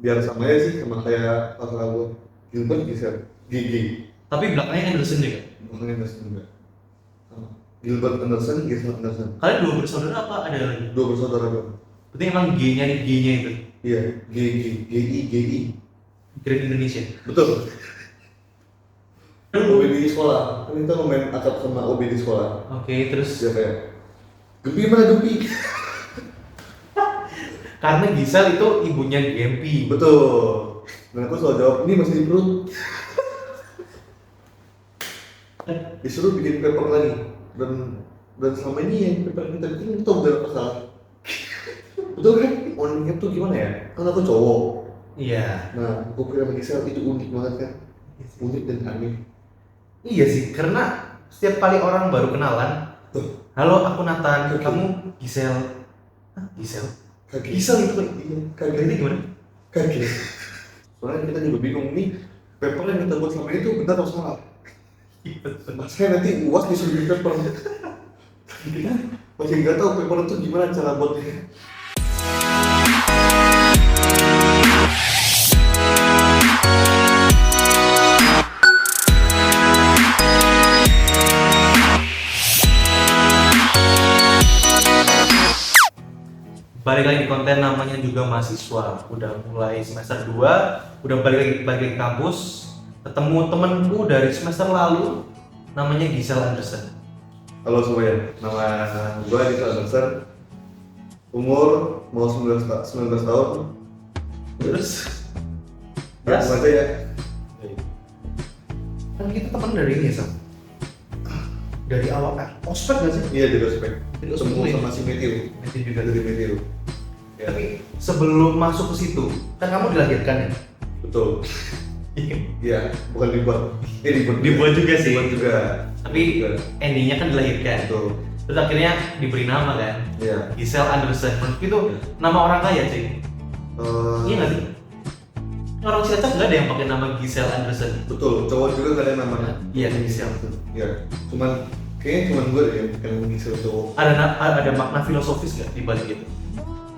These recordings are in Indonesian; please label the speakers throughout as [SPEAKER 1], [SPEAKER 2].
[SPEAKER 1] biar sama aja sih sama kayak kakak gue. Gilbert Gisel, Gigi.
[SPEAKER 2] Tapi belakangnya Anderson juga.
[SPEAKER 1] Bukan Anderson juga. Sama. Gilbert Anderson, Gisel Anderson.
[SPEAKER 2] Kalian dua bersaudara apa ada lagi?
[SPEAKER 1] Dua bersaudara gue.
[SPEAKER 2] Berarti emang G-nya itu
[SPEAKER 1] Iya, GI.
[SPEAKER 2] Grand Indonesia.
[SPEAKER 1] Betul. OB di sekolah. Kan kita main akap sama OB di sekolah.
[SPEAKER 2] Oke, terus
[SPEAKER 1] Dia kayak Gempi mana Gempi?
[SPEAKER 2] karena Gisel itu ibunya Gempi.
[SPEAKER 1] Betul. Dan aku selalu jawab, ini masih di perut. Disuruh bikin paper lagi. Dan selama ini yang paper kita bikin kita udah salah. Betul kan? Uniknya tuh gimana ya? Kan aku cowok.
[SPEAKER 2] Iya.
[SPEAKER 1] Nah, aku kira sama Gisel itu unik banget kan? Unik dan aneh.
[SPEAKER 2] Iya sih, karena setiap kali orang baru kenalan, halo aku Nathan,
[SPEAKER 1] Oke.
[SPEAKER 2] kamu Gisel. Hah, Gisel?
[SPEAKER 1] Kaget.
[SPEAKER 2] Gisel itu kan?
[SPEAKER 1] Iya,
[SPEAKER 2] Berarti
[SPEAKER 1] kaget.
[SPEAKER 2] gimana?
[SPEAKER 1] Kaget. Soalnya kita juga bingung nih, paper yang kita buat selama ini tuh benar atau salah? Saya nanti UAS disuruh bikin paper. Kita masih nggak tahu paper itu gimana cara buatnya.
[SPEAKER 2] Balik lagi di konten namanya juga mahasiswa. Udah mulai semester 2, udah balik lagi ke kampus. Ketemu temenku dari semester lalu, namanya Gisel Anderson.
[SPEAKER 1] Halo semuanya, nama gue Gisel Anderson. Umur mau 19 tahun.
[SPEAKER 2] Terus,
[SPEAKER 1] Langsung aja ya.
[SPEAKER 2] kan kita temen dari ini ya, Sam? Dari awal, ospek gak sih?
[SPEAKER 1] Iya, di ospek.
[SPEAKER 2] Di ospek
[SPEAKER 1] Ketemu
[SPEAKER 2] ini.
[SPEAKER 1] sama si Matthew.
[SPEAKER 2] Itu juga.
[SPEAKER 1] Dari Matthew. Ya,
[SPEAKER 2] Tapi sebelum masuk ke situ, kan kamu dilahirkan ya?
[SPEAKER 1] betul. Iya, bukan dibuat.
[SPEAKER 2] Dibuat juga sih.
[SPEAKER 1] Dibuat juga.
[SPEAKER 2] Tapi
[SPEAKER 1] Juga.
[SPEAKER 2] endingnya kan dilahirkan.
[SPEAKER 1] Betul.
[SPEAKER 2] Terus akhirnya diberi nama kan?
[SPEAKER 1] Iya.
[SPEAKER 2] Gisel Anderson. Menurutku itu nama orang kaya sih. Iya nggak sih? Orang Cilacap nggak ada yang pakai nama Gisel Anderson.
[SPEAKER 1] Betul, cowok juga gak ada namanya.
[SPEAKER 2] Iya, Gisel.
[SPEAKER 1] Iya, kayaknya cuman gue deh yang Gisel cowok.
[SPEAKER 2] Ada makna filosofis nggak di balik itu?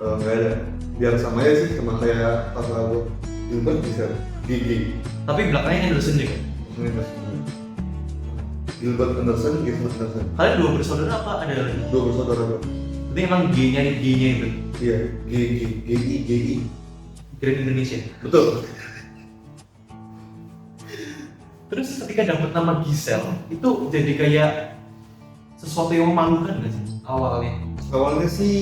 [SPEAKER 1] Nggak ada. Biar sama aja sih sama kayak kakak gue. Gilbert Gisel, Gigi.
[SPEAKER 2] Tapi belakangnya Anderson juga.
[SPEAKER 1] Gilbert Anderson, Gisel Anderson.
[SPEAKER 2] Kalian dua bersaudara apa ada lagi?
[SPEAKER 1] Dua bersaudara gue.
[SPEAKER 2] Berarti emang G-nya itu
[SPEAKER 1] Iya, GI.
[SPEAKER 2] Grand Indonesia.
[SPEAKER 1] Betul.
[SPEAKER 2] Terus ketika dapat nama Gisel, itu jadi kayak sesuatu yang memalukan nggak sih awalnya?
[SPEAKER 1] Awalnya sih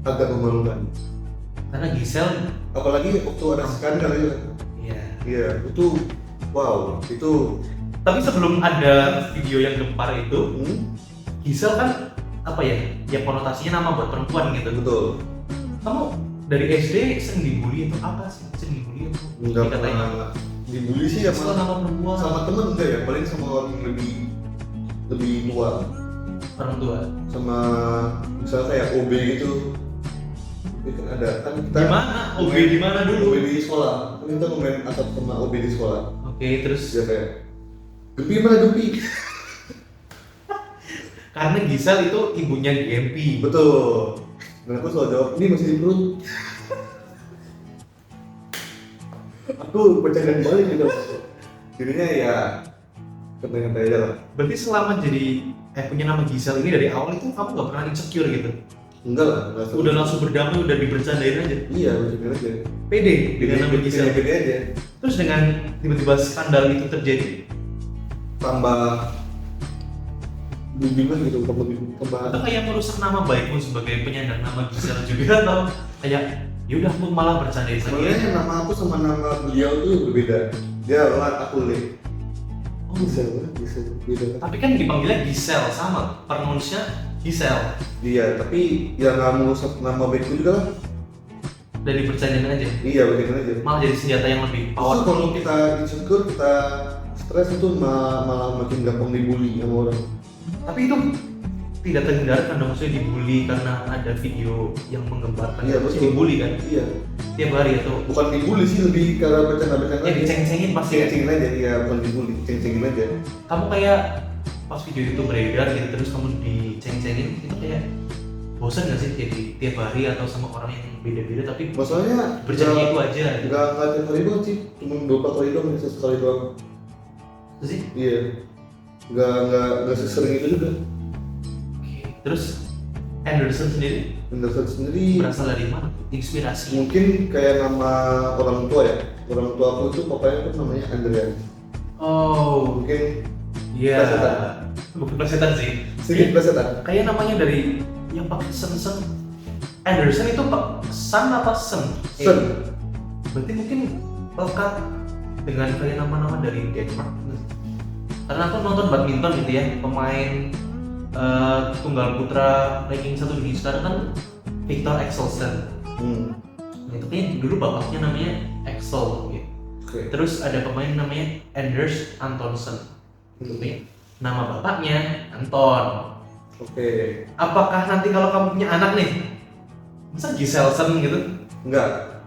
[SPEAKER 1] agak memalukan.
[SPEAKER 2] Karena Gisel,
[SPEAKER 1] Apalagi waktu ada skandal ya.
[SPEAKER 2] iya.
[SPEAKER 1] Iya, itu wow, itu
[SPEAKER 2] Tapi sebelum ada video yang gempar itu, Gisel kan apa ya? Ya konotasinya nama buat perempuan gitu.
[SPEAKER 1] betul.
[SPEAKER 2] Kamu dari SD sering dibully atau apa sih? Sering dibully atau
[SPEAKER 1] Enggak
[SPEAKER 2] dikatain
[SPEAKER 1] pernah dibully sih ya,
[SPEAKER 2] Gisel nama perempuan
[SPEAKER 1] sama temen enggak ya, paling sama orang yang lebih tua,
[SPEAKER 2] orang tua.
[SPEAKER 1] sama misalnya kayak OB gitu. Itu kan ada kan kita
[SPEAKER 2] Gimana? OB di mana dulu?
[SPEAKER 1] OB di sekolah. Kan kita main atap sama OB di sekolah.
[SPEAKER 2] Oke, terus
[SPEAKER 1] Dia kayak Gempi mana Gempi?
[SPEAKER 2] karena Gisel itu ibunya Gempi.
[SPEAKER 1] Betul. Dan aku selalu jawab, ini masih di perut. Aku bercanda balik gitu. Jadinya ya nyantai aja lah.
[SPEAKER 2] Berarti selama jadi punya nama Gisel ini dari awal itu kamu nggak pernah insecure gitu?
[SPEAKER 1] Enggak lah,
[SPEAKER 2] Udah langsung berdamai, udah dibercandain aja.
[SPEAKER 1] Iya, bercanda aja.
[SPEAKER 2] Pede dengan nama Gisel.
[SPEAKER 1] Pede aja.
[SPEAKER 2] Terus dengan tiba-tiba skandal itu terjadi,
[SPEAKER 1] Tambah bimbingan gitu, tambah
[SPEAKER 2] atau kayak merusak nama baikmu sebagai penyandang nama Gisel juga atau kayak yaudah aku malah bercandain saja.
[SPEAKER 1] sebenarnya nama aku sama nama beliau tuh berbeda. Dia adalah aku Le.
[SPEAKER 2] Oh,
[SPEAKER 1] Bisa beda.
[SPEAKER 2] tapi kan dipanggilnya Gisel sama, pronounce-nya Gisel.
[SPEAKER 1] Dia, tapi ya nggak merusak nama baikku juga lah.
[SPEAKER 2] Dan dibercandain aja.
[SPEAKER 1] Iya, bagaimana aja.
[SPEAKER 2] Malah jadi senjata yang lebih
[SPEAKER 1] Justru
[SPEAKER 2] powerful.
[SPEAKER 1] kalau kita insecure, kita stres itu malah makin gampang dibully sama orang.
[SPEAKER 2] Tapi itu tidak terhindarkan dong, maksudnya dibully karena ada video yang menggambarkan.
[SPEAKER 1] Iya,
[SPEAKER 2] Pasti
[SPEAKER 1] betul.
[SPEAKER 2] dibully kan
[SPEAKER 1] Iya.
[SPEAKER 2] tiap hari atau
[SPEAKER 1] Bukan dibully sih, lebih karena bercanda-bercanda.
[SPEAKER 2] ya diceng-cengin pasti ya.
[SPEAKER 1] Ceng-cengin aja, iya bukan dibully, ceng-cengin aja.
[SPEAKER 2] Kamu kayak pas video itu beredar gitu terus kamu diceng-cengin itu kayak bosan nggak sih tiap hari atau sama orang yang beda-beda tapi
[SPEAKER 1] Masalahnya
[SPEAKER 2] berjadinya itu aja gitu.
[SPEAKER 1] nggak tiap hari doang sih, cuma beberapa kali doang, bisa sekali doang.
[SPEAKER 2] Terus sih
[SPEAKER 1] Iya, nggak sesering itu juga.
[SPEAKER 2] oke. Terus Anderson sendiri
[SPEAKER 1] Henderson sendiri
[SPEAKER 2] berasal dari mana? Inspirasi.
[SPEAKER 1] mungkin kayak nama orang tua ya. Orang tua aku itu papanya tuh namanya Andreas.
[SPEAKER 2] Oh,
[SPEAKER 1] Mungkin
[SPEAKER 2] iya.
[SPEAKER 1] Plesetan.
[SPEAKER 2] Bukan plesetan sih.
[SPEAKER 1] sedikit plesetan.
[SPEAKER 2] Kayak namanya dari yang pakai sen. Anderson itu pak san apa sen?
[SPEAKER 1] Sen.
[SPEAKER 2] Berarti mungkin lekat dengan kayak nama-nama dari Denmark. Karena aku nonton badminton gitu ya, pemain tunggal putra ranking 1 dunia sekarang kan Victor Axelsen. Nah, itu kan dulu bapaknya namanya Axel gitu.
[SPEAKER 1] Oke.
[SPEAKER 2] Terus ada pemain namanya Anders Antonsen. Gitu ya. Nama bapaknya Anton.
[SPEAKER 1] Oke.
[SPEAKER 2] Apakah nanti kalau kamu punya anak nih, masa Giselsen gitu?
[SPEAKER 1] Enggak.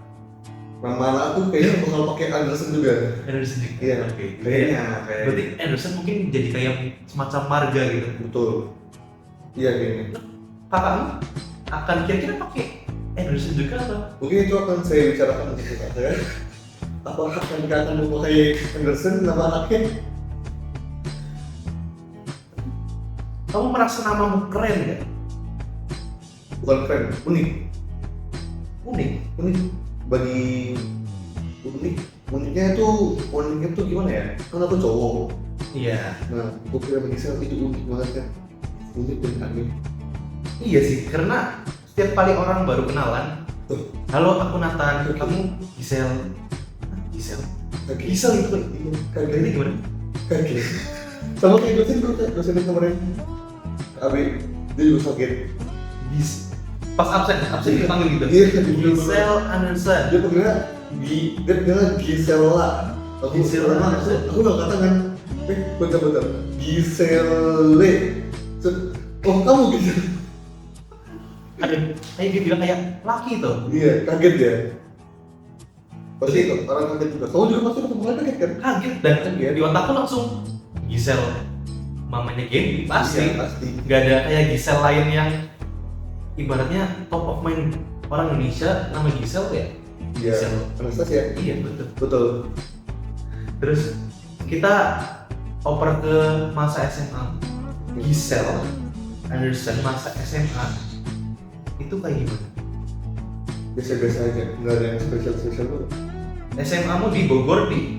[SPEAKER 1] Nama anak aku kayaknya bakal pakai Anderson juga.
[SPEAKER 2] Anderson juga.
[SPEAKER 1] Iya.
[SPEAKER 2] Oke.
[SPEAKER 1] Kayaknya.
[SPEAKER 2] Berarti Anderson mungkin jadi kayak semacam marga gitu.
[SPEAKER 1] Betul. Iya kayaknya.
[SPEAKER 2] Kakakmu akan kira-kira pakai Anderson juga atau?
[SPEAKER 1] Mungkin itu akan saya bicarakan nanti ke saya. Apakah kita akan memakai Anderson nama anaknya?
[SPEAKER 2] Kamu merasa namamu keren nggak?
[SPEAKER 1] Bukan keren, unik.
[SPEAKER 2] Unik.
[SPEAKER 1] Bagi unik. Uniknya tuh gimana ya? Kan aku cowok.
[SPEAKER 2] Iya.
[SPEAKER 1] Nah, aku kira bagi saya itu unik banget kan. Unik dan aneh.
[SPEAKER 2] Iya sih, karena setiap kali orang baru kenalan, halo aku Nathan, kamu Gisel. Gisel itu kan?
[SPEAKER 1] Kaget.
[SPEAKER 2] Ini gimana?
[SPEAKER 1] Kaget. Sama kayak dosen yang kemarin. Abi, dia juga kaget.
[SPEAKER 2] Pas absen dipanggil gitu.
[SPEAKER 1] Iya,
[SPEAKER 2] Gisel Anderson.
[SPEAKER 1] Dia panggilnya Gisela.
[SPEAKER 2] Gisela.
[SPEAKER 1] Aku nggak kata kan. Bentar. Gisele. Oh, kamu Gisel.
[SPEAKER 2] Kayak dia bilang kayak laki tuh.
[SPEAKER 1] Iya, kaget ya. Pasti itu, orang kaget juga. Kamu juga pasti ketemu orang kaget kan?
[SPEAKER 2] Kaget dan di otakku langsung Gisel mamanya Gendy pasti.
[SPEAKER 1] Iya, pasti.
[SPEAKER 2] Gak ada kayak Gisel lain yang ibaratnya top of mind orang Indonesia nama Gisel ya.
[SPEAKER 1] Iya,
[SPEAKER 2] Gisel.
[SPEAKER 1] Anastasia.
[SPEAKER 2] Iya betul.
[SPEAKER 1] Betul.
[SPEAKER 2] Terus kita oper ke masa SMA. Gisel Anderson masa SMA itu kayak gimana?
[SPEAKER 1] Biasa-biasa aja, nggak ada yang spesial-spesial tuh.
[SPEAKER 2] SMA mu di Bogor di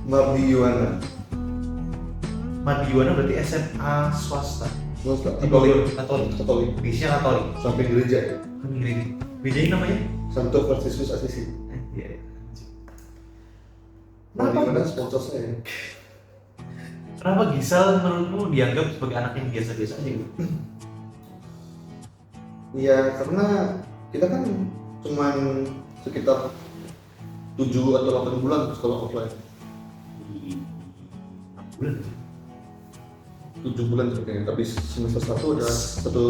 [SPEAKER 1] Mardi Yuwana.
[SPEAKER 2] Madiwana berarti SMA swasta. Di
[SPEAKER 1] Katolik.
[SPEAKER 2] Bogor Katolik. Bisnya Katolik.
[SPEAKER 1] Sampai gereja.
[SPEAKER 2] Bedanya namanya?
[SPEAKER 1] Santo Fransiskus Assisi.
[SPEAKER 2] Iya.
[SPEAKER 1] Mardi
[SPEAKER 2] Kenapa?
[SPEAKER 1] Yuwana sponsor saya.
[SPEAKER 2] Kenapa Gisel menurutmu dianggap sebagai anak yang biasa-biasa aja gitu?
[SPEAKER 1] Iya, karena kita kan cuman sekitar 7 atau 8 bulan sekolah offline.
[SPEAKER 2] Bulan.
[SPEAKER 1] 7 bulan sebenarnya, tapi semester 1 ada satu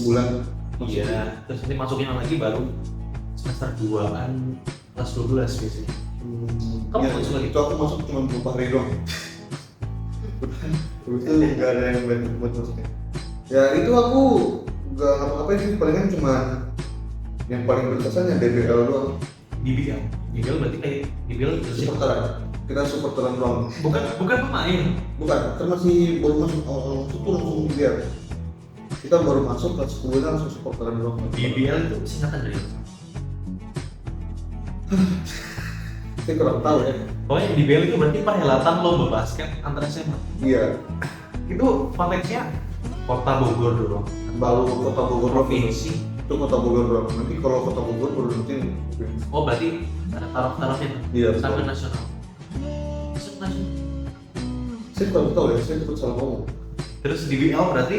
[SPEAKER 1] bulan.
[SPEAKER 2] Iya. Terus nanti masuknya lagi baru semester 2-an kelas 12 biasanya. Kamu
[SPEAKER 1] Ya,
[SPEAKER 2] masuk lagi?
[SPEAKER 1] itu aku masuk cuma beberapa hari doang. Terus itu nggak ada yang buat masuknya. Ya itu aku nggak ngapa-ngapain sih, palingan cuma yang paling berkesan ya DBL doang.
[SPEAKER 2] DBL. DBL berarti kayak DBL
[SPEAKER 1] Supporteran. Kita supporteran doang.
[SPEAKER 2] bukan pemain.
[SPEAKER 1] Bukan, kan masih baru masuk awal masuk tuh langsung DBL. Kita baru masuk kelas 10 langsung supporteran doang.
[SPEAKER 2] DBL itu singkatan dari apa?
[SPEAKER 1] Saya kurang tahu ya.
[SPEAKER 2] Pokoknya DBL itu berarti perhelatan lomba basket antar SMA.
[SPEAKER 1] Iya.
[SPEAKER 2] Itu konteksnya Kota Bogor dulu.
[SPEAKER 1] Baru kota Bogor doang.
[SPEAKER 2] Provinsi.
[SPEAKER 1] Itu kota Bogor doang. Nanti kalau kota Bogor baru nanti.
[SPEAKER 2] Oh berarti ada taruh-taruhnya
[SPEAKER 1] Iya,
[SPEAKER 2] sampai
[SPEAKER 1] betul.
[SPEAKER 2] nasional. Nasional.
[SPEAKER 1] Saya kurang tahu ya. Saya takut salah ngomong.
[SPEAKER 2] Terus DBL berarti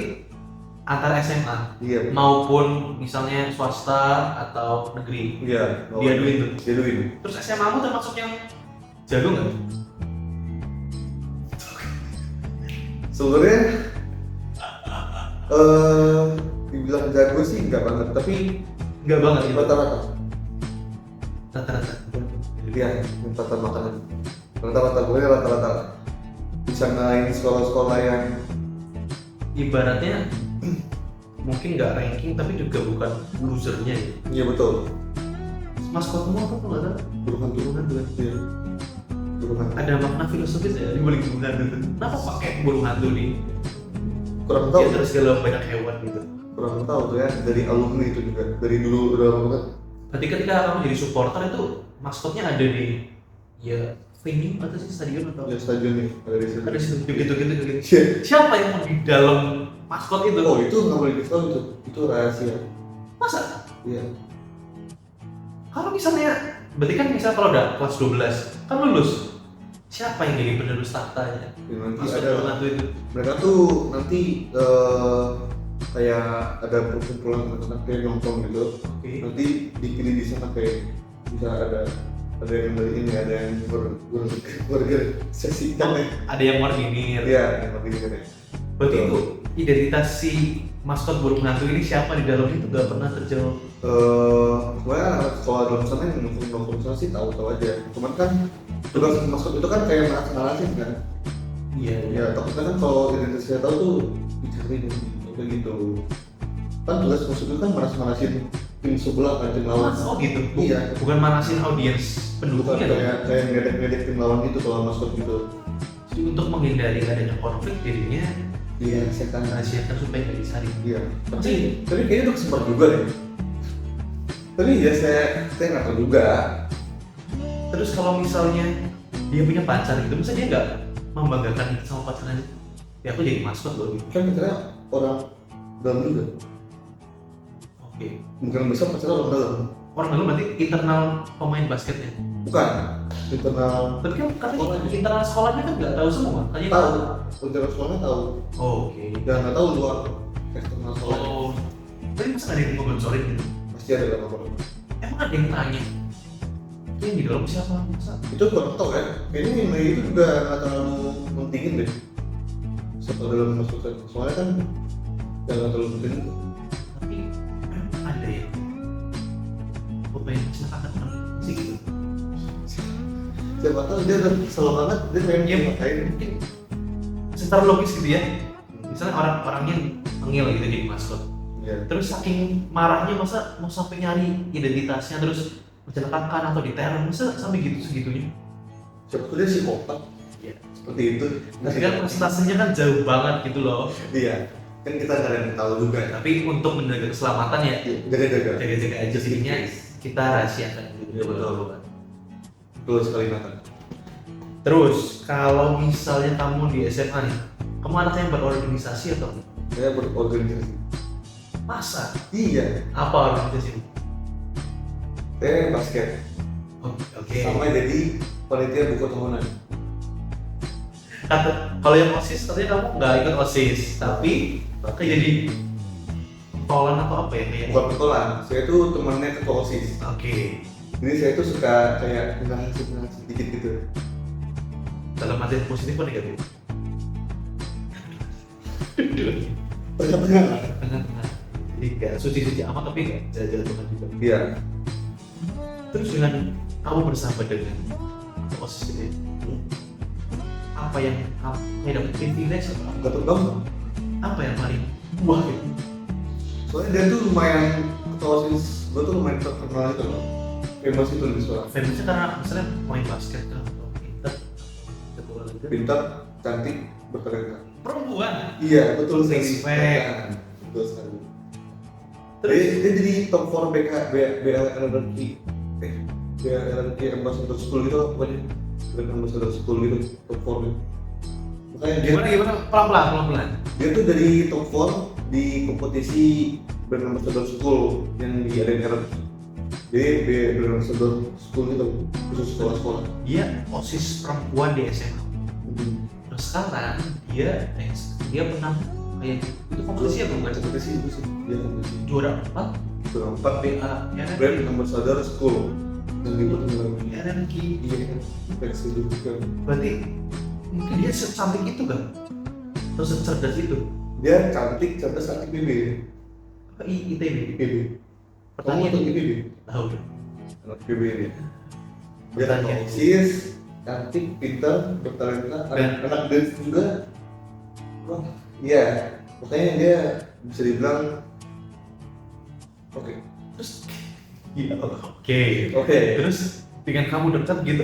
[SPEAKER 2] antara SMA
[SPEAKER 1] Iya.
[SPEAKER 2] maupun misalnya swasta atau negeri.
[SPEAKER 1] Iya.
[SPEAKER 2] Diaduin tuh.
[SPEAKER 1] Diaduin.
[SPEAKER 2] Terus SMA mu termasuk yang jago nggak?
[SPEAKER 1] Sebenarnya dibilang jago sih enggak banget, tapi
[SPEAKER 2] Nggak banget ya.
[SPEAKER 1] rata-rata.
[SPEAKER 2] Rata-rata.
[SPEAKER 1] Iya, tata makanan. Rata-rata gue rata-rata bisa ngalahin sekolah-sekolah yang
[SPEAKER 2] Ibaratnya mungkin nggak ranking tapi juga bukan losernya ya.
[SPEAKER 1] Iya betul.
[SPEAKER 2] Maskotmu apa tuh nggak tahu?
[SPEAKER 1] Burung hantu. Iya. Burung hantu.
[SPEAKER 2] Ada makna filosofis ya di balik burung hantu itu. Kenapa pakai burung hantu nih?
[SPEAKER 1] Kurang tahu.
[SPEAKER 2] Ya terus segala banyak hewan gitu.
[SPEAKER 1] Kurang tahu tuh ya, dari alumni itu juga. Dari dulu udah lama banget.
[SPEAKER 2] Berarti ketika kamu jadi supporter itu maskotnya ada di ya venue atau sih stadion atau
[SPEAKER 1] Ya stadion nih, ada di situ.
[SPEAKER 2] ada situ gitu.
[SPEAKER 1] Iya.
[SPEAKER 2] Siapa yang mau di dalam maskot itu?
[SPEAKER 1] Oh itu nggak boleh diketahui itu. Itu rahasia.
[SPEAKER 2] Masa?
[SPEAKER 1] Iya.
[SPEAKER 2] Kalau misalnya, berarti kan misal kalau udah kelas 12 kan lulus, siapa yang jadi penerus tahtanya?
[SPEAKER 1] Ya, nanti
[SPEAKER 2] Maskot
[SPEAKER 1] ada
[SPEAKER 2] burung hantu itu.
[SPEAKER 1] mereka tuh nanti kayak ada perkumpulan teman-teman kayak nongkrong gitu.
[SPEAKER 2] Oke.
[SPEAKER 1] Nanti dipilih di sana kayak bisa ada yang beli ini, ada yang burger sesi kan ya.
[SPEAKER 2] Ada yang warninir.
[SPEAKER 1] Iya, yang beli kan ya.
[SPEAKER 2] Berarti itu identitas si maskot burung hantu ini siapa di dalam itu gak pernah terjawab.
[SPEAKER 1] Sebenarnya anak sekolah dalam sana yang nongkrong sana sih tahu aja. Cuman kan tugas maskot itu kan kayak narasin kan.
[SPEAKER 2] Iya.
[SPEAKER 1] Ya takutnya kan kalau identitasnya tahu tuh dicari dulu kayak gitu. Kan tugas maksud itu kan manasin tim sebelah kan, tim lawan.
[SPEAKER 2] Oh gitu.
[SPEAKER 1] Iya.
[SPEAKER 2] Bukan manasin audiens
[SPEAKER 1] Bukan
[SPEAKER 2] pendukungnya dong.
[SPEAKER 1] kayak ngedek tim lawan gitu kalau maskot gitu.
[SPEAKER 2] Jadi untuk menghindari adanya konflik dirinya
[SPEAKER 1] Iya, saya kan.
[SPEAKER 2] rahasiakan supaya nggak disaring.
[SPEAKER 1] Iya. Tapi kayaknya udah kesempat juga deh. Tapi ya saya nggak tahu juga.
[SPEAKER 2] Terus kalau misalnya dia punya pacar gitu, masa dia nggak membanggakan itu sama pacarnya? Ya aku jadi maskot loh gitu.
[SPEAKER 1] Kan katanya orang dalam juga.
[SPEAKER 2] Oke.
[SPEAKER 1] Mungkin besar pacarnya orang dalam.
[SPEAKER 2] Orang dalam berarti internal pemain basketnya.
[SPEAKER 1] Bukan. Internal.
[SPEAKER 2] Tapi kan katanya internal sekolahnya kan nggak tahu semua. Tanya
[SPEAKER 1] Tahu. Internal sekolahnya tahu.
[SPEAKER 2] Oh, oke.
[SPEAKER 1] Dan nggak tahu luar eksternal sekolah.
[SPEAKER 2] Oh. Tapi masa nggak ada yang ngomongin gitu?
[SPEAKER 1] Pasti ada dalam apa?
[SPEAKER 2] Emang ada yang tanya? Itu yang di dalam siapa? Masa?
[SPEAKER 1] Itu kurang tahu ya. Kayaknya nilai itu juga nggak terlalu pentingin deh. Siapa dalam masuk soalnya kan nggak terlalu penting.
[SPEAKER 2] Tapi ada ya pemain kecelakaan orang sih gitu.
[SPEAKER 1] Siapa tahu dia udah kesel banget dia pengen
[SPEAKER 2] Ya
[SPEAKER 1] ngapain.
[SPEAKER 2] mungkin secara logis gitu ya. Misalnya orang-orangnya ngil gitu jadi maskot.
[SPEAKER 1] Iya.
[SPEAKER 2] Terus saking marahnya masa mau sampai nyari identitasnya terus mencelakakan atau diteror, masa sampai gitu segitunya?
[SPEAKER 1] Siapa tahu dia psikopat.
[SPEAKER 2] Iya.
[SPEAKER 1] Seperti itu.
[SPEAKER 2] Tapi kan presentasinya kan jauh banget gitu loh.
[SPEAKER 1] Iya. Kan kita nggak ada yang tahu juga.
[SPEAKER 2] Tapi untuk menjaga keselamatan ya
[SPEAKER 1] Jaga-jaga.
[SPEAKER 2] jaga-jaga aja jadinya kita rahasiakan gitu.
[SPEAKER 1] Iya, betul. Betul sekali Nathan.
[SPEAKER 2] Terus kalau misalnya kamu di SMA nih, kamu anaknya yang berorganisasi atau enggak?
[SPEAKER 1] Saya berorganisasi.
[SPEAKER 2] Masa?
[SPEAKER 1] Iya.
[SPEAKER 2] Apa organisasi?
[SPEAKER 1] Saya basket.
[SPEAKER 2] Oke.
[SPEAKER 1] Sama jadi panitia buku tahunan.
[SPEAKER 2] Kalau yang OSIS katanya kamu nggak ikut OSIS, tapi kayak jadi tolan atau apa ya kayak?
[SPEAKER 1] Bukan petualang. Saya tuh temannya ketua OSIS.
[SPEAKER 2] Oke.
[SPEAKER 1] Jadi saya tuh suka kayak ngasih dikit gitu.
[SPEAKER 2] Dalam arti positif atau negatif?
[SPEAKER 1] Tengah-tengah.
[SPEAKER 2] Tengah-tengah. Jadi nggak suci-suci amat tapi nggak jatuh-jatuhan juga.
[SPEAKER 1] Iya.
[SPEAKER 2] Terus dengan kamu bersahabat dengan OSIS ini, apa yang kamu dapat privilege atau apa?
[SPEAKER 1] Gak tau dong.
[SPEAKER 2] Apa yang paling wah gitu?
[SPEAKER 1] Soalnya dia tuh lumayan ketua OSIS. Gue tuh lumayan terkenal itu loh. Famous itu di sekolah.
[SPEAKER 2] Famousnya karena misalnya main basket kan atau pinter, jago olahraga.
[SPEAKER 1] Pintar, cantik, bertalenta.
[SPEAKER 2] Perempuan.
[SPEAKER 1] Iya, betul sekali.
[SPEAKER 2] Respect.
[SPEAKER 1] Betul sekali.
[SPEAKER 2] Terus
[SPEAKER 1] Dia jadi top 4 BLRQ BLRQ Ambassador School gitu loh pokoknya. Brand Ambassador School gitu, top 4 gitu. Makanya
[SPEAKER 2] gimana pelan-pelan.
[SPEAKER 1] dia tuh dari top 4 di kompetisi Brand Ambassador School yang diadain RRQ. Jadi Brand Ambassador School gitu, khusus sekolah-sekolah.
[SPEAKER 2] Dia OSIS perempuan di SMA. Terus sekarang dia pernah kayak itu kompetisi apa bukan?
[SPEAKER 1] Kompetisi itu sih, dia kompetisi.
[SPEAKER 2] Juara 4
[SPEAKER 1] Juara 4
[SPEAKER 2] BA ya kan?
[SPEAKER 1] Brand Ambassador School yang dibuat dengan
[SPEAKER 2] RMQ.
[SPEAKER 1] iya kan, versi juga.
[SPEAKER 2] Berarti mungkin dia secantik itu kan? Atau secerdas itu?
[SPEAKER 1] Dia cantik, cerdas, cantik PB.
[SPEAKER 2] ITB.
[SPEAKER 1] PB. Kamu
[SPEAKER 2] Pertanian.
[SPEAKER 1] tuh PB?
[SPEAKER 2] Tahu deh.
[SPEAKER 1] Anak PB ini. Dia
[SPEAKER 2] Pertanian.
[SPEAKER 1] OSIS, cantik, pintar, bertalenta, anak dance juga. Wah, iya. Makanya dia bisa dibilang Oke.
[SPEAKER 2] Terus iya oke. Terus dengan kamu dekat gitu,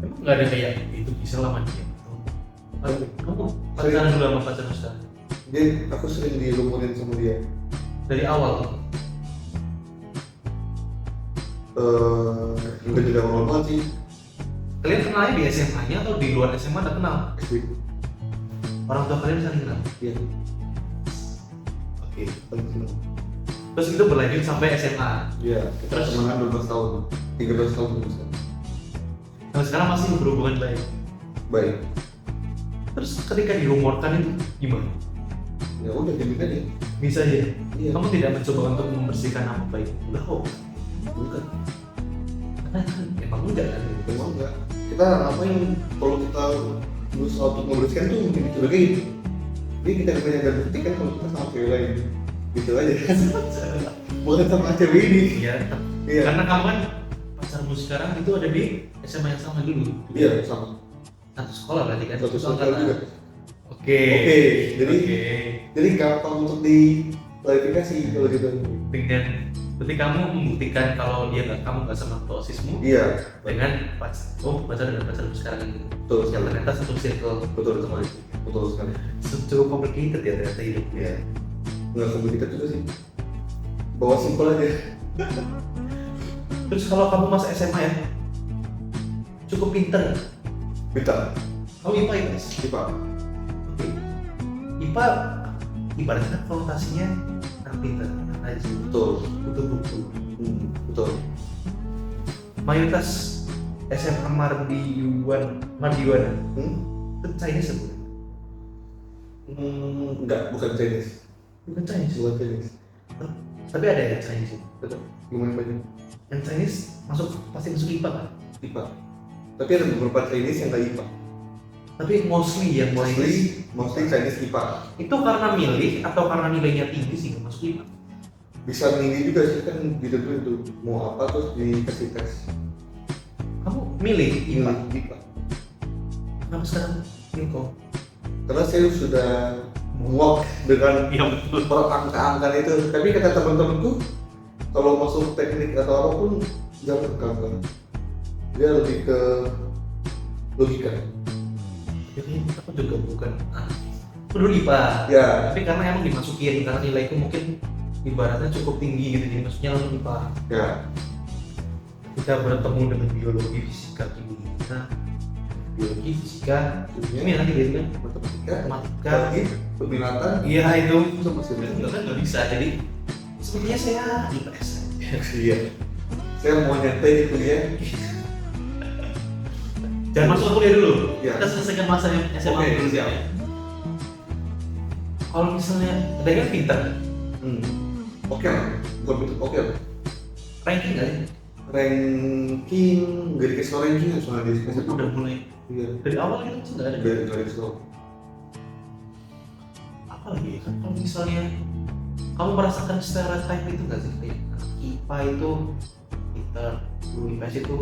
[SPEAKER 2] emang nggak ada kayak itu bisa lama dia. Kamu pacaran dulu sama pacar sekarang?
[SPEAKER 1] Aku sering dilumurin sama dia.
[SPEAKER 2] Dari awal tuh?
[SPEAKER 1] Enggak juga awal banget sih.
[SPEAKER 2] Kalian kenalnya di SMA-nya atau di luar SMA udah kenal?
[SPEAKER 1] SD.
[SPEAKER 2] Orang tua kalian saling kenal?
[SPEAKER 1] Iya.
[SPEAKER 2] Oke.
[SPEAKER 1] Paling seneng.
[SPEAKER 2] Terus itu berlanjut sampai SMA?
[SPEAKER 1] Iya. Kita
[SPEAKER 2] Terus?
[SPEAKER 1] temenan 12 tahun, 13 tahun bisa.
[SPEAKER 2] Nah sekarang masih berhubungan baik?
[SPEAKER 1] Baik.
[SPEAKER 2] Terus ketika dirumorkan itu gimana?
[SPEAKER 1] Ya udah jadi aja.
[SPEAKER 2] Bisa ya?
[SPEAKER 1] Iya.
[SPEAKER 2] Kamu tidak mencoba untuk membersihkan nama baik? Enggak kok.
[SPEAKER 1] Bukan.
[SPEAKER 2] Karena kan emang enggak kan?
[SPEAKER 1] Emang enggak. Kita ngapain kalau kita berusaha untuk membersihkan tuh mungkin dicurigain. Jadi kita kebanyakan bukti kan kalau kita sama cewek lain. Gitu aja. Bukan sama cewek ini.
[SPEAKER 2] Iya.
[SPEAKER 1] Iya.
[SPEAKER 2] Karena kamu kan pacarmu sekarang itu ada di SMA yang sama dulu.
[SPEAKER 1] Iya sama.
[SPEAKER 2] Satu sekolah berarti kan?
[SPEAKER 1] Satu sekolah
[SPEAKER 2] angkatan.
[SPEAKER 1] juga.
[SPEAKER 2] Oke.
[SPEAKER 1] Jadi jadi gampang untuk diklarifikasi kalau gitu.
[SPEAKER 2] Dengan berarti kamu membuktikan kalau kamu nggak sama osismu
[SPEAKER 1] Iya.
[SPEAKER 2] dengan pacar dengan pacarmu sekarang gitu.
[SPEAKER 1] Betul
[SPEAKER 2] Yang
[SPEAKER 1] sekali.
[SPEAKER 2] ternyata satu circle.
[SPEAKER 1] Betul sekali. Betul sekali.
[SPEAKER 2] Cukup complicated ya ternyata hidup.
[SPEAKER 1] Iya. Nggak komplikat juga sih. Bawa simpel aja.
[SPEAKER 2] Terus kalau kamu masuk SMA ya, cukup pinter.
[SPEAKER 1] Kita.
[SPEAKER 2] Kamu IPA IPS?
[SPEAKER 1] Kita.
[SPEAKER 2] Oke. IPA ibaratnya konotasinya anak pinter, anak rajin,
[SPEAKER 1] Betul.
[SPEAKER 2] butuh buku.
[SPEAKER 1] Betul.
[SPEAKER 2] Mayoritas SMA Mardiwana itu Chinese sebut.
[SPEAKER 1] Enggak, bukan Chinese.
[SPEAKER 2] Bukan Chinese.
[SPEAKER 1] Bukan Chinese.
[SPEAKER 2] Tapi ada yang Chinese itu.
[SPEAKER 1] Betul. Gimana banyak?
[SPEAKER 2] Yang Chinese pasti masuk IPA kan?
[SPEAKER 1] IPA. Tapi ada beberapa Chinese yang nggak IPA.
[SPEAKER 2] Tapi mostly yang Chinese
[SPEAKER 1] Mostly Chinese IPA.
[SPEAKER 2] itu karena milih atau karena nilainya tinggi sih masuk IPA.
[SPEAKER 1] Bisa milih juga sih kan gitu tuh mau apa terus dikasih tes.
[SPEAKER 2] Kamu milih IPA?
[SPEAKER 1] IPA.
[SPEAKER 2] Kenapa sekarang Ilkom?
[SPEAKER 1] Karena saya sudah muak dengan
[SPEAKER 2] Iya betul.
[SPEAKER 1] perangka-angkaan itu. Tapi kata teman-temanku kalau masuk teknik atau apapun jangan ke angka. Dia lebih ke logika.
[SPEAKER 2] Jadi aku juga bukan peduli IPA.
[SPEAKER 1] Ya.
[SPEAKER 2] Tapi karena emang dimasukin karena nilaiku mungkin ibaratnya cukup tinggi gitu, jadi maksudnya langsung IPA.
[SPEAKER 1] Ya.
[SPEAKER 2] Kita bertemu dengan biologi, fisika, kimia, biologi, fisika, kimia nanti gitu kan,
[SPEAKER 1] Matematika.
[SPEAKER 2] matematika.
[SPEAKER 1] Lagi peminatan.
[SPEAKER 2] Iya itu.
[SPEAKER 1] Sama sih.
[SPEAKER 2] Nggak bisa. Jadi sepertinya saya IPS.
[SPEAKER 1] Iya. Saya mau nyantai di kuliah.
[SPEAKER 2] Jangan masuk kuliah dulu.
[SPEAKER 1] Iya.
[SPEAKER 2] Kita selesaikan masa SMA
[SPEAKER 1] Oke,
[SPEAKER 2] dulu
[SPEAKER 1] siap.
[SPEAKER 2] ya. Kalau misalnya, tadi kan pinter,
[SPEAKER 1] Oke lah. Bukan betul. Oke lah.
[SPEAKER 2] ranking nggak sih?
[SPEAKER 1] Ranking nggak dikasih tau ranking soalnya di SMA.
[SPEAKER 2] Udah mulai
[SPEAKER 1] Iya.
[SPEAKER 2] dari awal gitu nggak ada.
[SPEAKER 1] Nggak dikasih tau.
[SPEAKER 2] Apa lagi ya? Kan kalau misalnya kamu merasakan stereotype itu nggak sih, kayak anak IPA itu pinter, guru IPS itu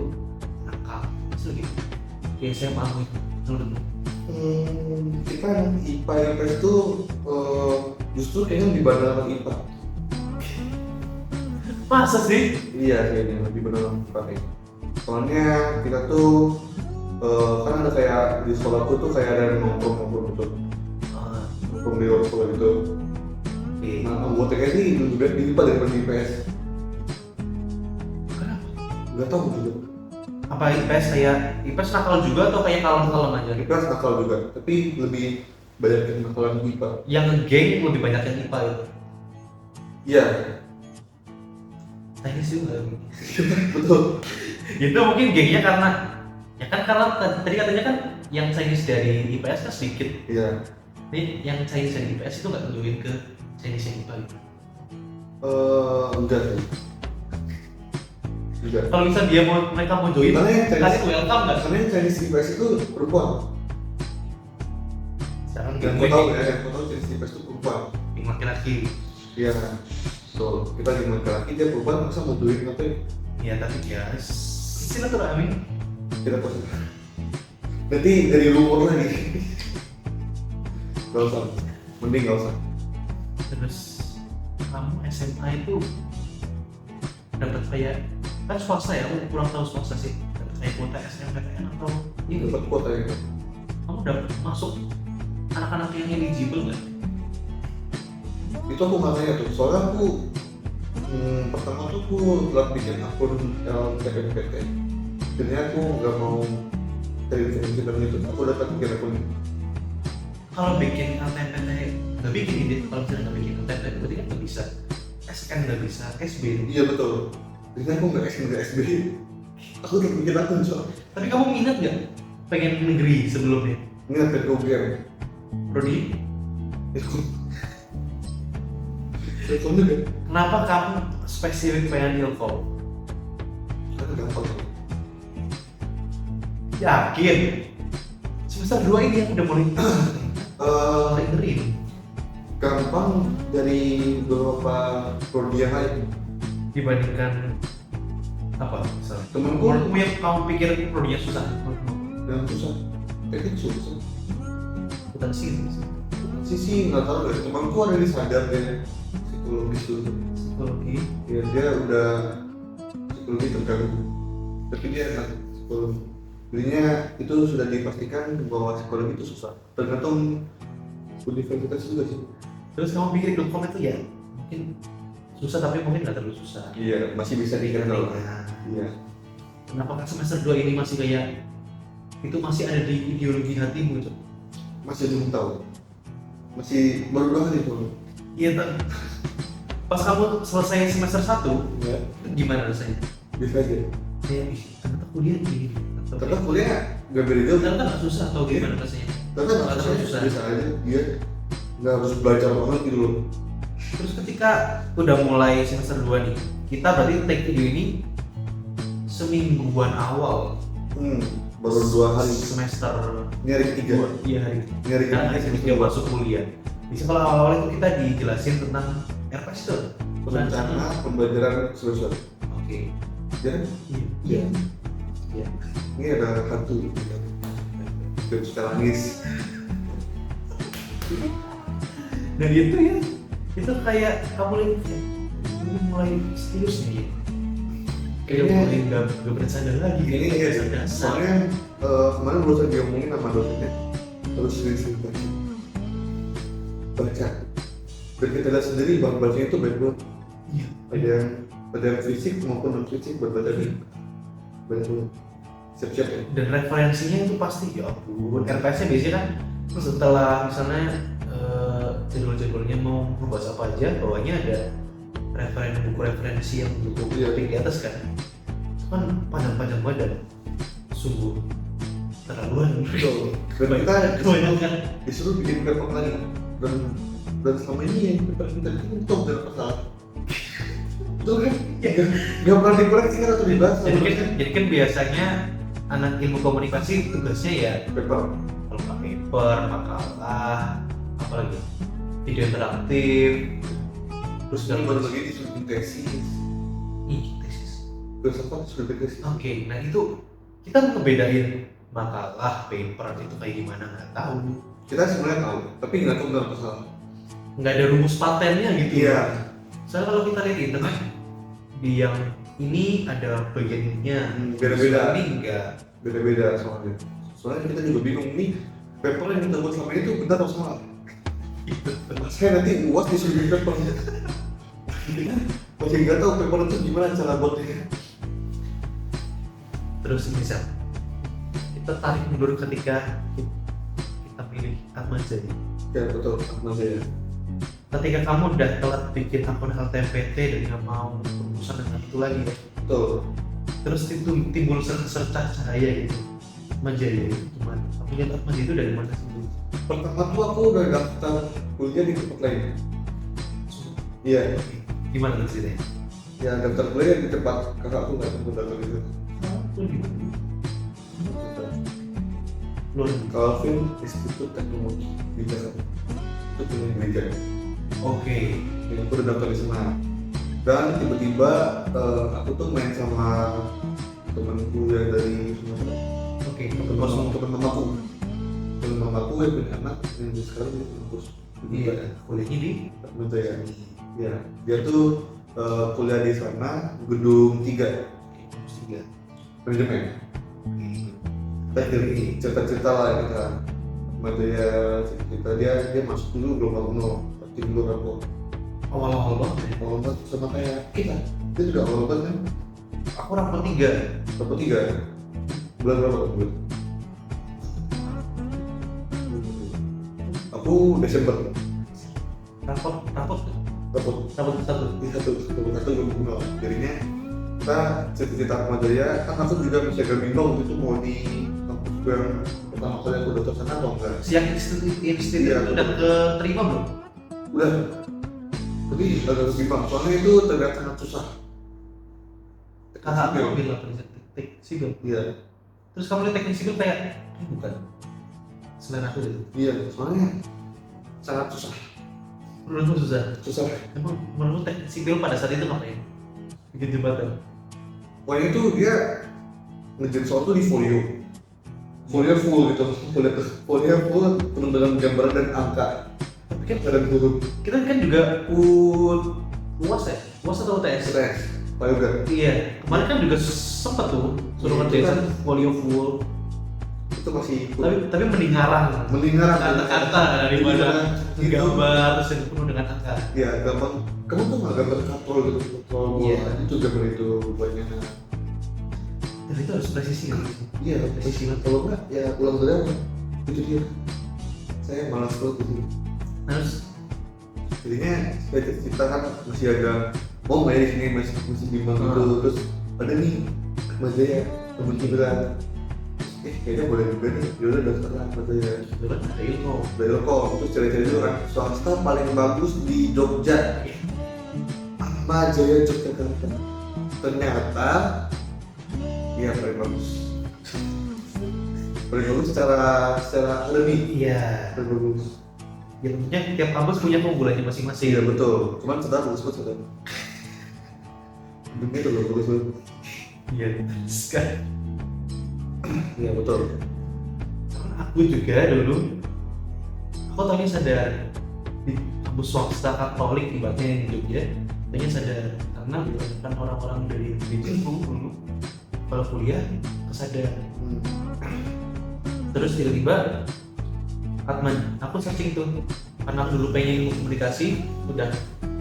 [SPEAKER 2] nakal, itu gitu. Di SMA aku itu, menurutmu?
[SPEAKER 1] Kita IPA IPS itu justru kayaknya lebih bandel sama IPA.
[SPEAKER 2] Masa sih?
[SPEAKER 1] Iya kayaknya lebih bandel sama IPA kayaknya. Soalnya kita tuh kan ada kayak di sekolahku tuh kayak ada nongkrong gitu, nongkrong di luar sekolah gitu.
[SPEAKER 2] Oke.
[SPEAKER 1] Nah anggotanya sih lebih baik di IPA daripada di IPS.
[SPEAKER 2] Kenapa?
[SPEAKER 1] Nggak tahu juga.
[SPEAKER 2] Apa IPS IPS nakal juga atau kayak kalem-kalem aja?
[SPEAKER 1] IPS nakal juga, tapi lebih banyak yang nakalan di IPA.
[SPEAKER 2] Yang ngegeng lebih banyak yang IPA itu.
[SPEAKER 1] Iya.
[SPEAKER 2] Teknis juga.
[SPEAKER 1] Betul.
[SPEAKER 2] Itu mungkin gengnya karena ya kan karena tadi katanya kan yang Chinese dari IPS kan sedikit.
[SPEAKER 1] Iya.
[SPEAKER 2] Nih yang Chinese dari IPS itu nggak tunjukin ke Chinese yang IPA gitu.
[SPEAKER 1] Enggak sih. Enggak.
[SPEAKER 2] Kalau misalnya mereka mau join,
[SPEAKER 1] Karena yang Chinese-
[SPEAKER 2] kasih welcome nggak?
[SPEAKER 1] Karena yang Chinese IPS itu perempuan.
[SPEAKER 2] Sekarang
[SPEAKER 1] Yang
[SPEAKER 2] gue
[SPEAKER 1] aku tahu ya, yang aku tahu Chinese IPS itu perempuan.
[SPEAKER 2] yang laki-laki.
[SPEAKER 1] Iya. So kita di laki-laki dia perempuan masa mau join apa ya?
[SPEAKER 2] Ya tapi ya silaturahmi.
[SPEAKER 1] Kita pasti. Nanti dari luar lagi. Gak usah. Mending gak usah.
[SPEAKER 2] Terus kamu SMA itu dapat kayak kan swasta ya, aku kurang tahu swasta sih, dapat kayak kuota SNMPTN atau ini
[SPEAKER 1] dapat kuota ya.
[SPEAKER 2] kamu dapat masuk anak-anak yang eligible nggak?
[SPEAKER 1] Itu aku nggak nanya tuh, soalnya aku pertama tuh aku telah bikin akun LTPPT. Jadi aku nggak mau cari informasi tentang itu, aku udah bikin akun.
[SPEAKER 2] Kalau bikin LTMPT nggak bikin ide, kalau misalnya nggak bikin LTMPT berarti kan nggak bisa SN, nggak bisa SB.
[SPEAKER 1] Iya betul. Jadi aku nggak SN nggak SB. Aku udah bikin akun soal.
[SPEAKER 2] Tapi kamu minat nggak pengen negeri sebelumnya?
[SPEAKER 1] Ini ada program.
[SPEAKER 2] Prodi,
[SPEAKER 1] Itu. Itu juga.
[SPEAKER 2] kenapa kamu spesifik pengen Ilkom?
[SPEAKER 1] Karena gampang.
[SPEAKER 2] Yakin? Semester 2 ini yang udah mulai dengerin
[SPEAKER 1] Gampang dari beberapa prodi yang lain.
[SPEAKER 2] dibandingkan apa? Misalnya
[SPEAKER 1] Temenku
[SPEAKER 2] menurutmu yang kamu pikir prodinya susah?
[SPEAKER 1] yang susah, teknik susah.
[SPEAKER 2] Bukan sih,
[SPEAKER 1] Sisi nggak tahu deh. Temanku ada di sadar dia psikologis dulu.
[SPEAKER 2] psikologi.
[SPEAKER 1] Ya dia udah psikologi terganggu. Tapi dia enak psikologi. Jadinya itu sudah dipastikan bahwa psikologi itu susah. Tergantung universitas juga sih.
[SPEAKER 2] Terus kamu pikir Ilkom itu ya mungkin susah tapi mungkin nggak terlalu susah.
[SPEAKER 1] Iya, masih bisa dikenal.
[SPEAKER 2] Nah,
[SPEAKER 1] Iya.
[SPEAKER 2] kenapa kan semester 2 ini masih kayak itu masih ada di ideologi hatimu itu?
[SPEAKER 1] Masih belum tahu. Masih baru 2 hari itu.
[SPEAKER 2] Iya kan? Pas kamu selesai semester 1
[SPEAKER 1] Ya,
[SPEAKER 2] itu gimana rasanya?
[SPEAKER 1] bisa aja.
[SPEAKER 2] Kayak ih ternyata kuliah gini atau
[SPEAKER 1] Ternyata kuliah nggak beda jauh.
[SPEAKER 2] ternyata nggak susah atau gimana rasanya?
[SPEAKER 1] Ternyata nggak
[SPEAKER 2] Ternyata
[SPEAKER 1] susah.
[SPEAKER 2] susah.
[SPEAKER 1] Bisa aja. Dia nggak harus belajar banget gitu loh.
[SPEAKER 2] Terus ketika udah mulai semester 2 nih, kita berarti take video ini semingguan awal
[SPEAKER 1] Baru 2 hari.
[SPEAKER 2] semester
[SPEAKER 1] Ini hari ketiga.
[SPEAKER 2] Iya hari
[SPEAKER 1] Ini hari
[SPEAKER 2] karena hari
[SPEAKER 1] ketiga.
[SPEAKER 2] ketiga masuk kuliah. Di sekolah awal itu kita dijelasin tentang RPS itu.
[SPEAKER 1] Rencana pembelajaran sosial.
[SPEAKER 2] Oke.
[SPEAKER 1] Ya,
[SPEAKER 2] Iya. Iya.
[SPEAKER 1] ini ada hantu. Dan suka nangis.
[SPEAKER 2] Dan itu ya, itu kayak kamu lihat ya, ini mulai serius nih. Kayak
[SPEAKER 1] Kayaknya-
[SPEAKER 2] mulai nggak bercanda lagi.
[SPEAKER 1] Ini
[SPEAKER 2] kayak
[SPEAKER 1] ya,
[SPEAKER 2] dasar-dasar.
[SPEAKER 1] soalnya kemarin barusan diomongin sama dosennya harus sering-sering baca. Dan kita lihat sendiri bahwa bacanya itu baik banget.
[SPEAKER 2] Iya.
[SPEAKER 1] Ada yang fisik maupun non fisik buat baca nih. Banyak banget. Siap-siap ya.
[SPEAKER 2] Dan referensinya itu pasti ya ampun. RPS-nya biasanya kan setelah misalnya jadwal-jadwalnya mau membahas apa aja, bawahnya ada buku referensi yang butuh
[SPEAKER 1] Iya.
[SPEAKER 2] di atas kan. Itu kan panjang-panjang banget dan sungguh terlaluan.
[SPEAKER 1] Betul. Dan kita
[SPEAKER 2] Kebanyakan.
[SPEAKER 1] disuruh bikin paper lagi. Dan selama ini yang paper kita itu untung dari masalah. Betul kan?
[SPEAKER 2] Ya.
[SPEAKER 1] Nggak pernah dikoreksi kan atau dibahas.
[SPEAKER 2] Jadi kan biasanya anak ilmu komunikasi tugasnya ya
[SPEAKER 1] paper.
[SPEAKER 2] kalau paper, makalah, apa lagi, video interaktif, terus
[SPEAKER 1] Ini
[SPEAKER 2] segala
[SPEAKER 1] baru
[SPEAKER 2] macam.
[SPEAKER 1] lagi disuruh bikin tesis.
[SPEAKER 2] Tesis.
[SPEAKER 1] Terus apa disuruh bikin tesis?
[SPEAKER 2] Oke, nah itu kita ngebedain makalah, paper itu kayak gimana nggak tahu.
[SPEAKER 1] Kita sebenarnya tahu, tapi nggak tahu benar masalah.
[SPEAKER 2] Nggak ada rumus patennya gitu.
[SPEAKER 1] Iya.
[SPEAKER 2] Soalnya kalau kita lihat di internet, di yang ini ada bagian ininya,
[SPEAKER 1] Beda-beda.
[SPEAKER 2] ini enggak.
[SPEAKER 1] Beda-beda soalnya. Soalnya kita juga bingung nih, paper yang kita buat selama itu benar atau salah. Saya nanti UAS disuruh bikin paper. Kita masih nggak tahu paper itu gimana cara buatnya.
[SPEAKER 2] Terus misal kita tarik mundur ketika kita pilih Atmajaya.
[SPEAKER 1] Ya betul, sama saya.
[SPEAKER 2] Ketika kamu udah telat bikin akun LTMPT dan nggak mau berurusan dengan itu lagi ya.
[SPEAKER 1] Betul.
[SPEAKER 2] Terus itu timbul secercah cahaya gitu. Atmajaya itu gimana? Kamu lihat Atmajaya itu dari mana sih?
[SPEAKER 1] Pertama tuh aku udah daftar kuliah di tempat lain. Iya.
[SPEAKER 2] Gimana tuh ceritanya?
[SPEAKER 1] Ya daftar kuliah di tempat kakak aku nggak tempat daftar itu.
[SPEAKER 2] Lu di mana? Lu di-
[SPEAKER 1] Calvin Institut Teknologi di Jakarta. Itu punya gereja.
[SPEAKER 2] Oke.
[SPEAKER 1] Ya, aku udah daftar di sana. Dan tiba-tiba aku tuh main sama temanku yang dari Sumatera.
[SPEAKER 2] Oke.
[SPEAKER 1] Teman mamaku yang punya anak yang sekarang dia kampus.
[SPEAKER 2] Iya, kuliahnya di
[SPEAKER 1] betul ya. Ya, dia tuh kuliah di sana gedung 3
[SPEAKER 2] kampus 3.
[SPEAKER 1] manajemen. Kita cerita-cerita lah kita. Mata ya cerita dia masuk dulu belum ngomong, tapi dulu aku
[SPEAKER 2] Awal-awal banget ya.
[SPEAKER 1] awal banget sama kayak kita. Dia juga awal banget kan.
[SPEAKER 2] Aku rapor 3.
[SPEAKER 1] Dapat 3 bulan berapa bulan? Aku Desember
[SPEAKER 2] Rapor
[SPEAKER 1] dapat
[SPEAKER 2] rapor 1.
[SPEAKER 1] di satu guna. Jadinya kita cerita-cerita sama Jaya kan aku juga masih agak bingung itu mau di kampus yang pertama kali aku datang sana atau enggak.
[SPEAKER 2] Siang institut
[SPEAKER 1] Iya.
[SPEAKER 2] itu udah keterima belum?
[SPEAKER 1] Udah, tapi agak bimbang soalnya itu terlihat sangat susah.
[SPEAKER 2] Kakak
[SPEAKER 1] Sipil.
[SPEAKER 2] aku bilang teknik sipil.
[SPEAKER 1] Iya,
[SPEAKER 2] Terus kamu lihat teknik sipil kayak ini bukan selain aku gitu.
[SPEAKER 1] iya, soalnya sangat susah.
[SPEAKER 2] Menurutmu susah?
[SPEAKER 1] Susah.
[SPEAKER 2] Emang menurutmu teknik sipil pada saat itu ngapain? Bikin jembatan.
[SPEAKER 1] Pokoknya itu dia ngerjain soal tuh di folio full gitu, folio full penuh dengan gambaran dan angka.
[SPEAKER 2] Tapi kan
[SPEAKER 1] Ada huruf
[SPEAKER 2] kita kan juga UAS ya? UAS atau UTS?
[SPEAKER 1] tes, biogram.
[SPEAKER 2] Iya, kemarin kan juga sempet tuh suruh
[SPEAKER 1] Iya,
[SPEAKER 2] ngerjain
[SPEAKER 1] itu kan.
[SPEAKER 2] satu folio full.
[SPEAKER 1] Itu masih
[SPEAKER 2] Tapi mending ngarang.
[SPEAKER 1] mendengar
[SPEAKER 2] Kata-kata daripada
[SPEAKER 1] itu.
[SPEAKER 2] gambar terus yang penuh dengan angka.
[SPEAKER 1] Ya, gampang. Kamu tuh nggak gambar katrol gitu, katrol
[SPEAKER 2] Iya.
[SPEAKER 1] itu gambar itu banyak.
[SPEAKER 2] Tapi itu harus presisi kan?
[SPEAKER 1] Iya,
[SPEAKER 2] Presisi banget.
[SPEAKER 1] kalau enggak ya ulang dari awal. Itu dia. Saya malas banget gitu.
[SPEAKER 2] Terus
[SPEAKER 1] Jadinya kita kan masih ada mau nggak ya di sini masih bimbang gitu. Terus ada nih Mas Jaya temen kita. Kayaknya boleh juga nih. Yaudah daftar lah Mas Jaya.
[SPEAKER 2] itu kan ada ilmu.
[SPEAKER 1] Dari Ilkom, terus cari-cari dulu kan swasta paling bagus di Jogja. Ahmad Jaya Yogyakarta. Ternyata iya paling bagus. Paling bagus secara akademik.
[SPEAKER 2] Iya.
[SPEAKER 1] Paling bagus.
[SPEAKER 2] Ya tentunya tiap kampus punya keunggulannya masing-masing.
[SPEAKER 1] Iya betul. Cuman sedang bagus banget sedang. Begitu loh bagus banget.
[SPEAKER 2] Iya. Sekarang
[SPEAKER 1] Iya betul.
[SPEAKER 2] aku juga dulu, aku taunya sadar di kampus swasta Katolik ibaratnya yang di Jogja, taunya sadar karena kan orang-orang dari gereja dulu kalau kuliah kesadar. Terus tiba-tiba Atman, aku searching tuh karena aku dulu pengen ilmu komunikasi, udah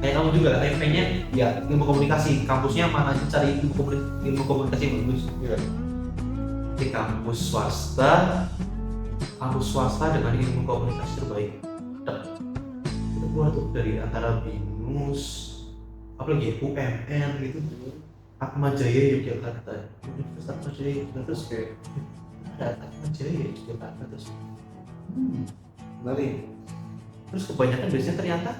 [SPEAKER 2] kayak kamu juga lah, kayak pengen ya ilmu komunikasi, kampusnya mana aja cari ilmu komunikasi yang bagus.
[SPEAKER 1] Iya.
[SPEAKER 2] Di kampus swasta dengan ilmu komunikasi terbaik. Kita keluar tuh dari antara BINUS, apalagi ya, UMN gitu, Atma Jaya Yogyakarta, Universitas Atma Jaya Yogyakarta, terus
[SPEAKER 1] Oke.
[SPEAKER 2] ada Atma Jaya Yogyakarta terus.
[SPEAKER 1] Menarik.
[SPEAKER 2] Terus kebanyakan biasanya ternyata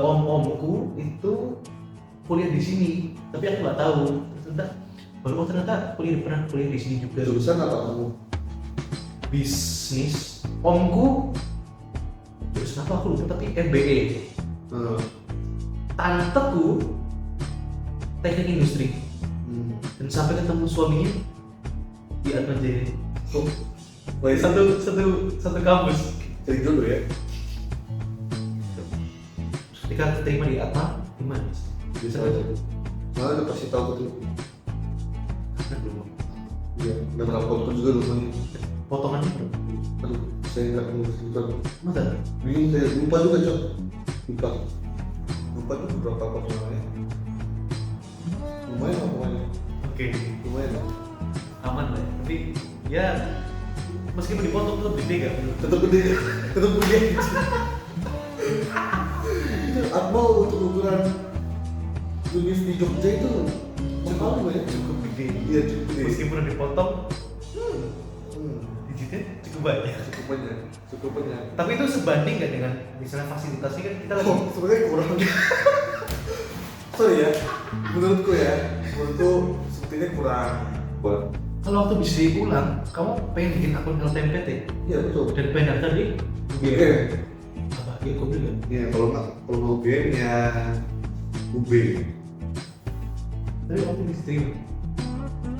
[SPEAKER 2] om-omku itu kuliah di sini, tapi aku nggak tahu. Ternyata pernah kuliah di sini juga.
[SPEAKER 1] Jurusan apa kamu?
[SPEAKER 2] Bisnis. Omku jurusan apa aku lupa tapi MBA. Tanteku teknik industri. Dan sampai ketemu suaminya di Atma Jaya.
[SPEAKER 1] Baik,
[SPEAKER 2] Satu kampus.
[SPEAKER 1] cari jodoh ya.
[SPEAKER 2] Ketika terima di Atma, gimana?
[SPEAKER 1] Bisa aja. Malah udah kasih tahu tuh. Iya, udah melaporkan juga lumayan.
[SPEAKER 2] Potongannya berapa?
[SPEAKER 1] Aduh, saya nggak ngurus juga.
[SPEAKER 2] Masa?
[SPEAKER 1] Bingung saya, lupa juga cok. Lupa tuh berapa potongannya. Lumayan lah pokoknya.
[SPEAKER 2] Oke,
[SPEAKER 1] Lumayan lah.
[SPEAKER 2] aman lah. Tapi ya meskipun dipotong tetap gede gak?
[SPEAKER 1] Tetap gede. Itu Atma untuk ukuran Univ di Jogja itu mahal nggak ya?
[SPEAKER 2] Cukup gede.
[SPEAKER 1] Iya cukup gede.
[SPEAKER 2] Meskipun dipotong,
[SPEAKER 1] Hmm,
[SPEAKER 2] digitnya cukup banyak.
[SPEAKER 1] cukup banyak.
[SPEAKER 2] Tapi itu sebanding nggak dengan misalnya fasilitasnya kan kita lagi
[SPEAKER 1] Oh, sebenarnya kurang. Sorry ya, menurutku sepertinya kurang.
[SPEAKER 2] kalau waktu bisa diulang, kamu pengen bikin akun LTMPT
[SPEAKER 1] Iya betul.
[SPEAKER 2] dan pengen daftar di
[SPEAKER 1] UGM.
[SPEAKER 2] apa? Ya kok juga.
[SPEAKER 1] Iya kalau mau UGM ya UB.
[SPEAKER 2] Tapi waktu bisa terima.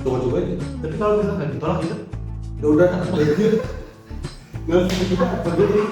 [SPEAKER 1] Coba-coba aja.
[SPEAKER 2] Tapi kalau misalkan ditolak gitu,
[SPEAKER 1] Ya udah, nggak kita berdiri.